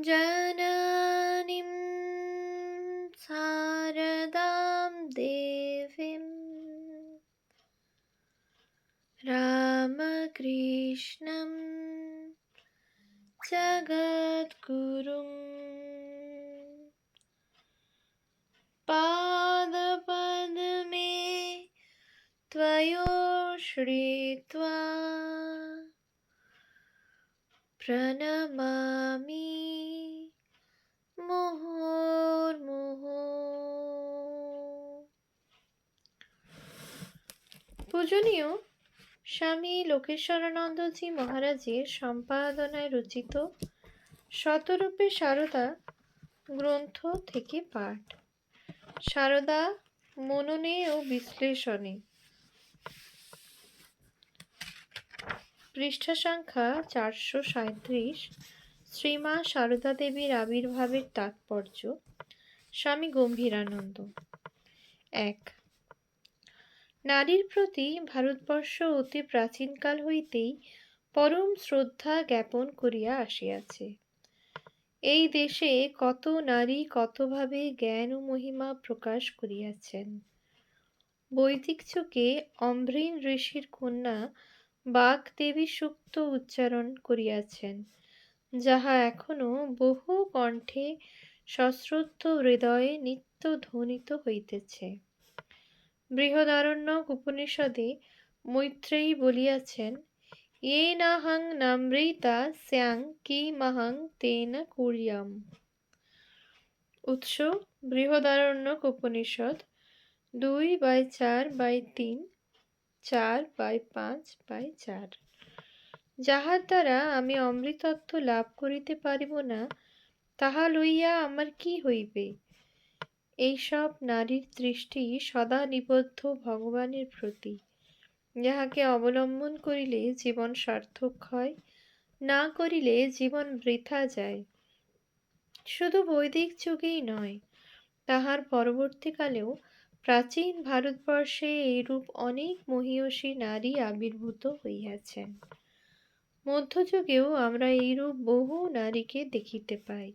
जननीं शारदां देवीं रामकृष्णं जगद्गुरुं पादपद्मे त्वयोश्रित्वा प्रणमामि মুহুর্মুহু। পূজনীয় স্বামী লোকেশ্বরানন্দজি মহারাজের সম্পাদনায় রচিত শতরূপে সারদা গ্রন্থ থেকে পাঠ। সারদা মননে ও বিশ্লেষণে। পৃষ্ঠা সংখ্যা 437। শ্রীমা সারদা দেবীর আবির্ভাবের তাৎপর্য। স্বামী গম্ভীরানন্দ। 1। নারীর প্রতি ভারতবর্ষ অতি প্রাচীনকাল হইতেই পরম শ্রদ্ধা জ্ঞাপন করিয়া আসিয়াছে। এই দেশে কত নারী কতভাবে জ্ঞান ও মহিমা প্রকাশ করিয়াছেন। বৈদিক যুগে অম্ভৃণ ঋষির কন্যা বাগদেবী সূক্ত উচ্চারণ করিয়াছেন, যাহা এখনো বহু কণ্ঠে সশ্রদ্ধ হৃদয়ে নিত্য ধ্বনিত হইতেছে। বৃহদারণ্যক উপনিষদে মৈত্রেয়ী বলিয়াছেন, "য়ে নাহং নামৃতা স্যাং কিমহং তেন কুর্যাম"। উৎস বৃহদারণ্যক উপনিষদ 2/4/3, 4/5/4। যাহার দ্বারা আমি অমৃতত্ব লাভ করিতে পারিব না, তাহা লইয়া আমার কি হইবে? এইসব নারীর দৃষ্টি সদা নিবদ্ধ ভগবানের প্রতি, যাহাকে অবলম্বন করিলে জীবন সার্থক হয়, না করিলে জীবন বৃথা যায়। শুধু বৈদিক যুগেই নয়, তাহার পরবর্তীকালেও প্রাচীন ভারতবর্ষে এইরূপ অনেক মহীয়সী নারী আবির্ভূত হইয়াছেন। মধ্যযুগেও আমরা এইরূপ বহু নারীকে দেখিতে পাই,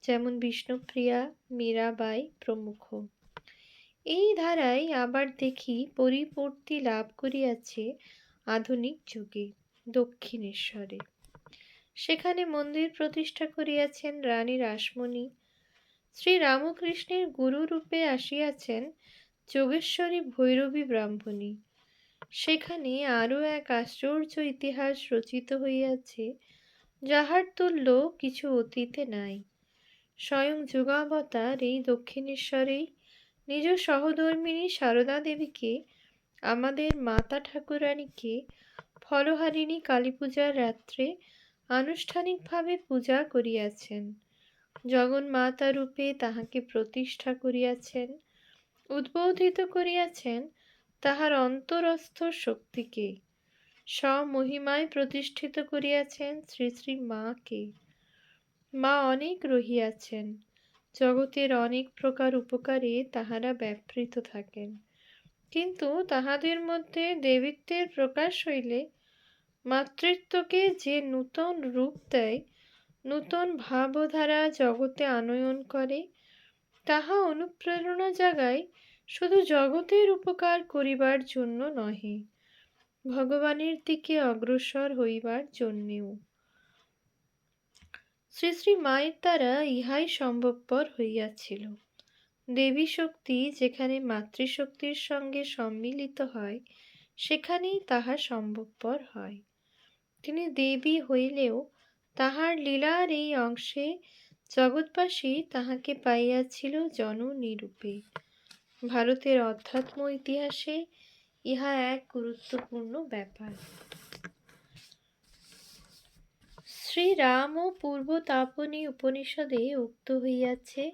যেমন বিষ্ণুপ্রিয়া, মীরাবাই প্রমুখ। এই ধারায় আবার দেখি পরিপূর্তি লাভ করিয়াছে আধুনিক যুগে দক্ষিণেশ্বরে। সেখানে মন্দির প্রতিষ্ঠা করিয়াছেন রানী রাসমণি। শ্রী রামকৃষ্ণের গুরুরূপে আসিয়াছেন যোগেশ্বরী ভৈরবী ব্রাহ্মণী। সেখানে আরও এক আশ্চর্য ইতিহাস রচিত হইয়াছে, যাহার তুল্য কিছু অতীতে নাই। স্বয়ং যুগাবতার এই দক্ষিণেশ্বরেই নিজ সহধর্মিণী সারদা দেবীকে, আমাদের মাতা ঠাকুরানীকে, ফলহারিণী কালী পূজার রাত্রে আনুষ্ঠানিকভাবে পূজা করিয়াছেন। জগন্মাতা রূপে তাহাকে প্রতিষ্ঠা করিয়াছেন, উদ্বোধিত করিয়াছেন তাহার অন্তরস্থ শক্তিকে, স্বমহিমায় প্রতিষ্ঠিত করিয়াছেন শ্রী শ্রী মাকে। মা অনেক রহিয়াছেন, জগতের অনেক প্রকার উপকারে তাহারা ব্যাপৃত থাকেন, কিন্তু তাহাদের মধ্যে দেবীত্বের প্রকাশ হইলে মাতৃত্বকে যে নূতন রূপ দেয়, নূতন ভাবধারা জগতে আনয়ন করে, তাহা অনুপ্রেরণা জাগায় শুধু জগতের উপকার করিবার জন্য নহে, ভগবানের দিকে অগ্রসর হইবার জন্যেও। শ্রী শ্রী মায়ের দ্বারা ইহাই সম্ভবপর হইয়াছিল। দেবী শক্তি যেখানে মাতৃশক্তির সঙ্গে সম্মিলিত হয়, সেখানেই তাহা সম্ভবপর হয়। তিনি দেবী হইলেও তাহার লীলার এই অংশে জগৎবাসী তাহাকে পাইয়াছিল জননী রূপে। ভারতের অধ্যাত্ম ইতিহাসে ইহা এক গুরুত্বপূর্ণ ব্যাপার। শ্রীরাম পূর্বতাপনী উপনিষদে উক্ত হইয়াছে,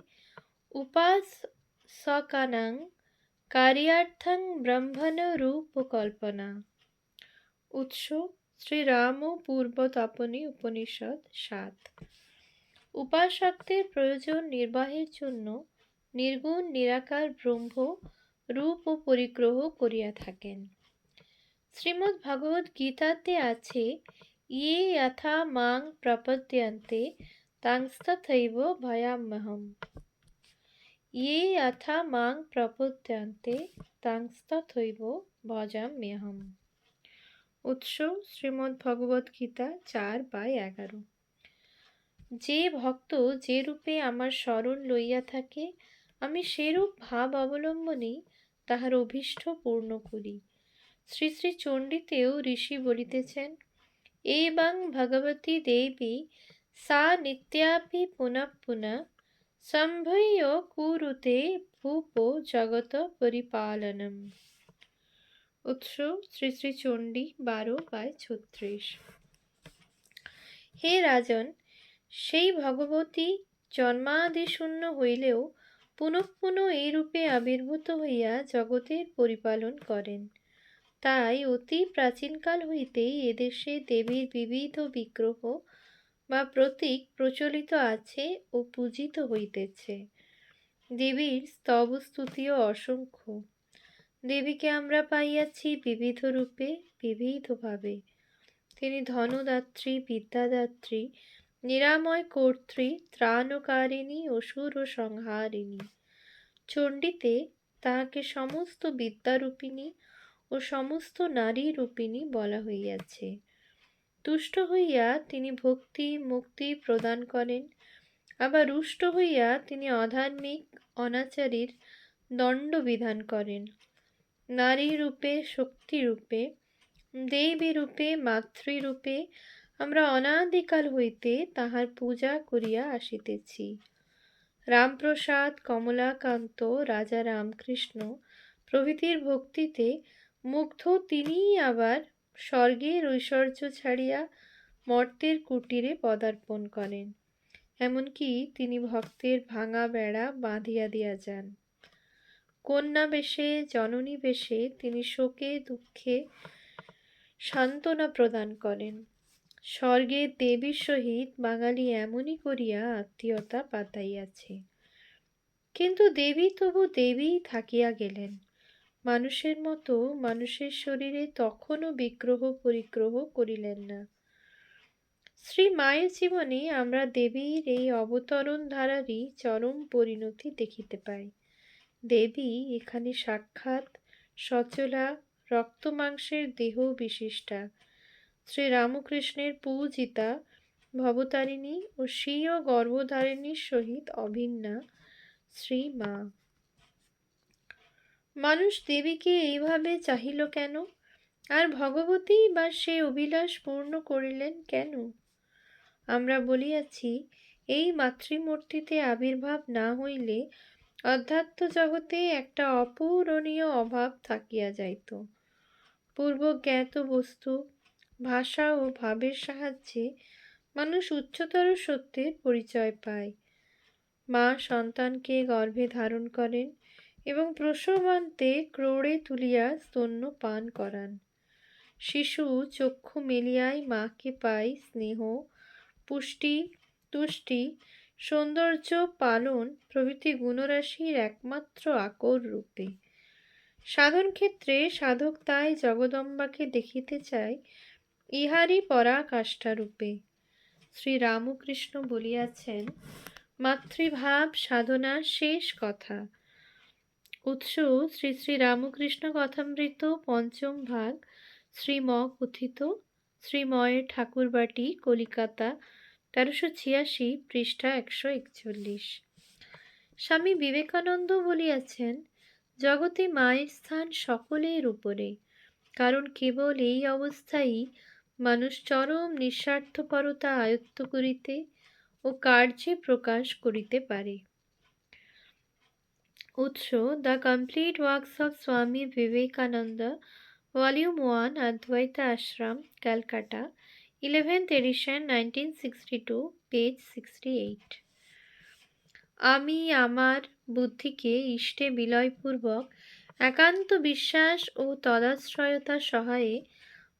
উপাসকানাং কার্যার্থং ব্রহ্মণ রূপকল্পনা। উৎস শ্রীরাম পূর্বতাপনী উপনিষদ 7। উপাসকদের প্রয়োজন নির্বাহের জন্য নির্গুণ নিরাকার ব্রহ্ম রূপ ও পরিগ্রহ করিয়া থাকেন। শ্রীমদ্ ভগবদ্ গীতাতে আছে, ইয়ে যথা মাং প্রপদ্যন্তে তাংস্তথৈব ভয়াম্যহম। ইয়ে যথা মাং প্রপদ্যন্তে তাংস্তথৈব ভজাম্যহম। উৎস শ্রীমদ্ ভগবদ গীতা 4/11। যে ভক্ত যে রূপে আমার শরণ লইয়া থাকে, আমি সেরূপ ভাব অবলম্বনেই তাহার অভীষ্ট পূর্ণ করি। শ্রী শ্রী চণ্ডীতেও ঋষি বলিতেছেন, এবং ভগবতী দেবী সা নিত্যাপি পুনঃ পুনঃ সম্ভূয় কুরুতে ভূপ জগত পরিপালনম। উৎস শ্রী শ্রী চণ্ডী 12/36। হে রাজন, সেই ভগবতী জন্মাদিশূন্য হইলেও পুনঃ পুনঃ এই রূপে আবির্ভূত হইয়া জগতের পরিপালন করেন। তাই অতি প্রাচীনকাল হইতেই এদেশে দেবীর বিবিধ বিগ্রহ বা প্রতীক প্রচলিত আছে ও পূজিত হইতেছে। দেবীর স্তব স্তুতিও অসংখ্য। দেবীকে আমরা পাইয়াছি বিবিধ রূপে, বিবিধভাবে। তিনি ধনদাত্রী, বিদ্যাদাত্রী, নিরাময় কর্ত্রী, ত্রাণকারিণী, অসুর সংহারিণী। চণ্ডীতে তাহাকে সমস্ত বিদ্যারূপিণী ও সমস্ত নারী রূপিণী বলা হইয়াছে। তুষ্ট হইয়া তিনি ভক্তি মুক্তি প্রদান করেন, আবার রুষ্ট হইয়া তিনি অধার্মিক অনাচারীর দণ্ড বিধান করেন। নারী রূপে, শক্তি রূপে, দেবী রূপে, মাতৃরূপে আমরা অনাদিকাল হইতে তাহার পূজা করিয়া আসিতেছি। রামপ্রসাদ, কমলাকান্ত, রাজা রামকৃষ্ণ প্রভৃতির ভক্তিতে মুগ্ধ তিনিই আবার স্বর্গের ঐশ্বর্য ছাড়িয়া মর্তের কুটিরে পদার্পণ করেন। এমনকি তিনি ভক্তের ভাঙা বেড়া বাঁধিয়া দিয়া যান। কন্যা বেশে, জননী বেশে তিনি শোকে দুঃখে সান্ত্বনা প্রদান করেন। স্বর্গের দেবীর সহিত বাঙালি এমনই করিয়া আত্মীয়তা পাতাইয়াছে। কিন্তু দেবী তবু দেবীই থাকিয়া গেলেন। মানুষের মতো মানুষের শরীরে তখনও বিগ্রহ পরিগ্রহ করিলেন না। শ্রী মায়ের জীবনে আমরা দেবীর এই অবতরণ ধারারই চরম পরিণতি দেখিতে পাই। দেবী এখানে সাক্ষাৎ সচলা রক্ত মাংসের দেহ বিশিষ্টা, শ্রী রামকৃষ্ণের পূজিতা, ভবতারিণী ও স্বীয় গর্ভধারিণীর সহিত অভিন্না শ্রী মা। মানুষ দেবীকে এইভাবে চাহিল কেন? আর ভগবতী বা সে অভিলাষ পূর্ণ করিলেন কেন? আমরা বলিয়াছি, এই মাতৃমূর্তিতে আবির্ভাব না হইলে অধ্যাত্ম জগতে একটা অপূরণীয় অভাব থাকিয়া যাইত। পূর্ব জ্ঞাত বস্তু, ভাষা ও ভাবের সাহায্যে মানুষ উচ্চতর সত্যের পরিচয় পায়। মা সন্তানকে গর্ভে ধারণ করেন এবং প্রসবান্তে ক্রোড়ে তুলিয়া স্তন্য পান করান। শিশু চক্ষু মেলিয়াই মাকে পায় স্নেহ, পুষ্টি, তুষ্টি, সৌন্দর্য, পালন প্রভৃতি গুণরাশির একমাত্র আকর রূপে। সাধন ক্ষেত্রে সাধক তাই জগদম্বাকে দেখিতে চায় ইহারই পরাকাষ্ঠা রূপে। শ্রী রামকৃষ্ণ বলিয়াছেন, মাতৃভাব সাধনার শেষ কথা। উৎস শ্রী শ্রী রামকৃষ্ণ কথামৃত ৫ম ভাগ, শ্রীম কথিত, শ্রীময়ের ঠাকুরবাটি, কলিকাতা, ১৩৮৬, পৃষ্ঠা ১৪১। স্বামী বিবেকানন্দ বলিয়াছেন, জগতে মায়ের স্থান সকলের উপরে, কারণ কেবল এই অবস্থায় মানুষ চরম নিঃস্বার্থপরতা আয়ত্ত করিতে ও কার্যে প্রকাশ করিতে পারে। উৎস the complete works of Swami Vivekananda, volume 1, অদ্বৈতা Ashram, Calcutta, 11th edition, 1962, page 68। আমি আমার বুদ্ধিকে ইষ্টে বিলয়পূর্বক একান্ত বিশ্বাস ও তদাশ্রয়তা সহায়ে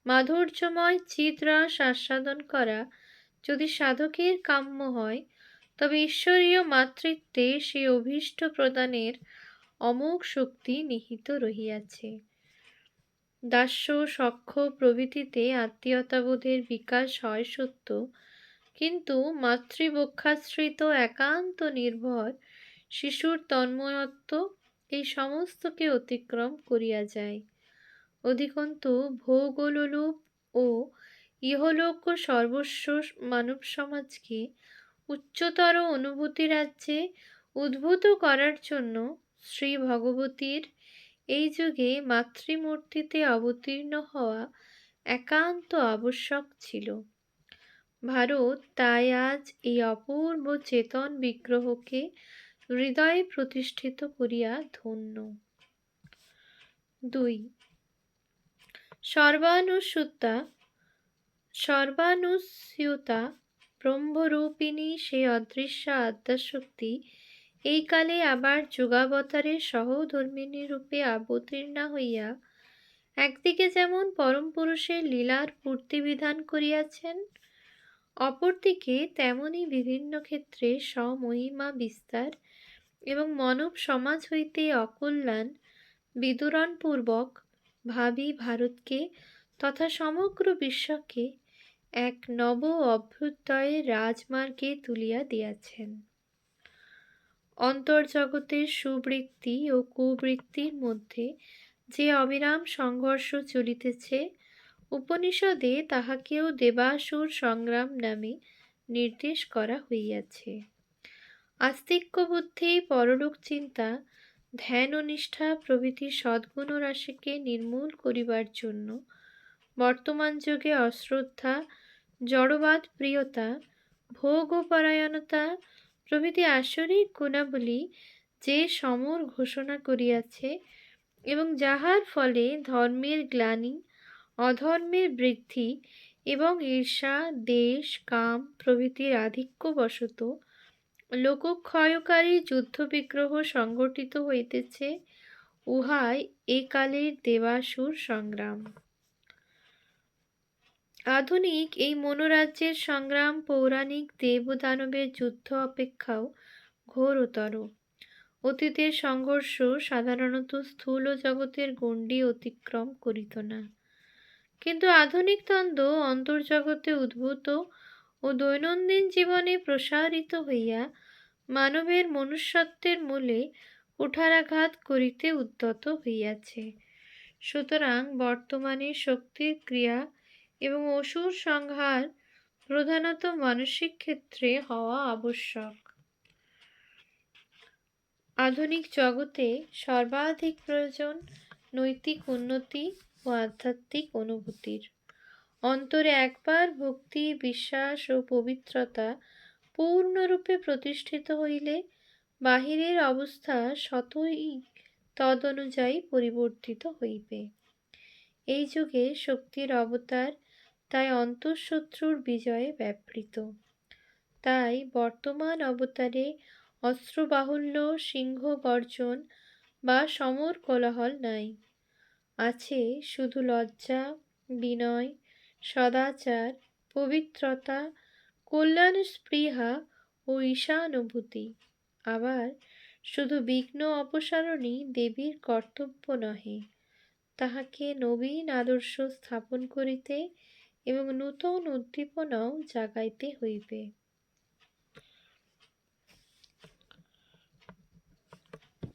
মাধুর্যময় চিদ্রস আস্বাদন করা যদি সাধকের কাম্য হয়, তবে ঈশ্বরীয় মাতৃত্বে সেই অভীষ্ট প্রদানের অমোঘ শক্তি নিহিত রহিয়াছে। দাস্য, সখ্য প্রভৃতিতে আত্মীয়তাবোধের বিকাশ হয় সত্য, কিন্তু মাতৃবক্ষাশ্রিত একান্ত নির্ভর শিশুর তন্ময়ত্ব এই সমস্তকে অতিক্রম করিয়া যায়। অধিকন্তু ভোগলোলুপ ও ইহলোক সর্বস্ব মানব সমাজকে উচ্চতর অনুভূতি রাজ্যে উদ্ভূত করার জন্য শ্রী ভগবতীর এই যুগে মাতৃমূর্তিতে অবতীর্ণ হওয়া একান্ত আবশ্যক ছিল। ভারত তাই আজ এই অপূর্ব চেতন বিগ্রহকে হৃদয়ে প্রতিষ্ঠিত করিয়া ধন্য। 2. সর্বানুস্যুতা ব্রহ্মরূপিণী সেই অদৃশ্য আদ্যাশক্তি এই কালে আবার যুগাবতারের সহধর্মিণী রূপে অবতীর্ণা হইয়া একদিকে যেমন পরম পুরুষের লীলার পূর্তি বিধান করিয়াছেন, অপরদিকে তেমনি বিভিন্ন ক্ষেত্রে স্বমহিমা বিস্তার এবং মানব সমাজ হইতে অকল্যাণ বিদূরণপূর্বক ভাবী ভারতকে তথা সমগ্র বিশ্বকে এক নব অভ্যুদয়ের রাজমার্গে তুলিয়া দিয়াছেন। অন্তর্জগতের সুবৃত্তি ও কুবৃত্তির মধ্যে যে অবিরাম সংঘর্ষ চলিতেছে, উপনিষদে তাহাকেও দেবাসুর সংগ্রাম নামে নির্দেশ করা হইয়াছে। আস্তিক্য বুদ্ধি, পরলোক চিন্তা, ধ্যান ও নিষ্ঠা প্রভৃতি সদ্গুণ রাশিকে নির্মূল করিবার জন্য বর্তমান যুগে অশ্রদ্ধা, জড়বাদ প্রিয়তা, ভোগ ও পরায়ণতা প্রভৃতি আসরিক গুণাবলী যে সমর ঘোষণা করিয়াছে এবং যাহার ফলে ধর্মের গ্লানি, অধর্মের বৃদ্ধি এবং ঈর্ষা, দেশ, কাম প্রভৃতির আধিক্যবশত লোকক্ষয়কারী যুদ্ধবিগ্রহ সংঘটিত হইতেছে, উহাই এ কালের দেবাসুর সংগ্রাম। আধুনিক এই মনোরাজ্যের সংগ্রাম পৌরাণিক দেব দানবের যুদ্ধ অপেক্ষাও ঘোরতর। অতীতের সংঘর্ষ সাধারণত স্থূল জগতের গণ্ডি অতিক্রম করিত না, কিন্তু আধুনিক দ্বন্দ্ব অন্তর্জগতে উদ্ভূত ও দৈনন্দিন জীবনে প্রসারিত হইয়া মানবের মনুষ্যত্বের মূলে কুঠারাঘাত করিতে উদ্যত হইয়াছে। সুতরাং বর্তমানে শক্তির ক্রিয়া এবং অসুর সংহার প্রধানত মানসিক ক্ষেত্রে হওয়া আবশ্যক। আধুনিক জগতে সর্বাধিক প্রয়োজন নৈতিক উন্নতি ও আধ্যাত্মিক অনুভূতির। অন্তরে একবার ভক্তি, বিশ্বাস ও পবিত্রতা পূর্ণরূপে প্রতিষ্ঠিত হইলে বাহিরের অবস্থা স্বতই তদনুযায়ী পরিবর্তিত হইবে। এই যুগে শক্তির অবতার তাই অন্তঃশত্রুর বিজয়ে ব্যাপৃত। তাই বর্তমান অবতারে অস্ত্রবাহুল্য, সিংহ গর্জন বা সমর কোলাহল নাই। আছে শুধু লজ্জা, বিনয়, সদাচার, পবিত্রতা, কল্যাণ স্পৃহা ও ঈশানুভূতি। আবার শুধু বিঘ্ন অপসারণই দেবীর কর্তব্য নহে, তাহাকে নবীন আদর্শ স্থাপন করিতে এবং নূতন উদ্দীপনাও জাগাইতে হইবে।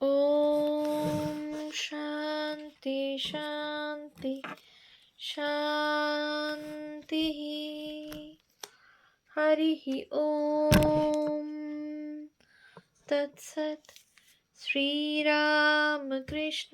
ওম শান্তি শান্তি শান্তি। হরি ওম তৎসৎ। শ্রীরামকৃষ্ণ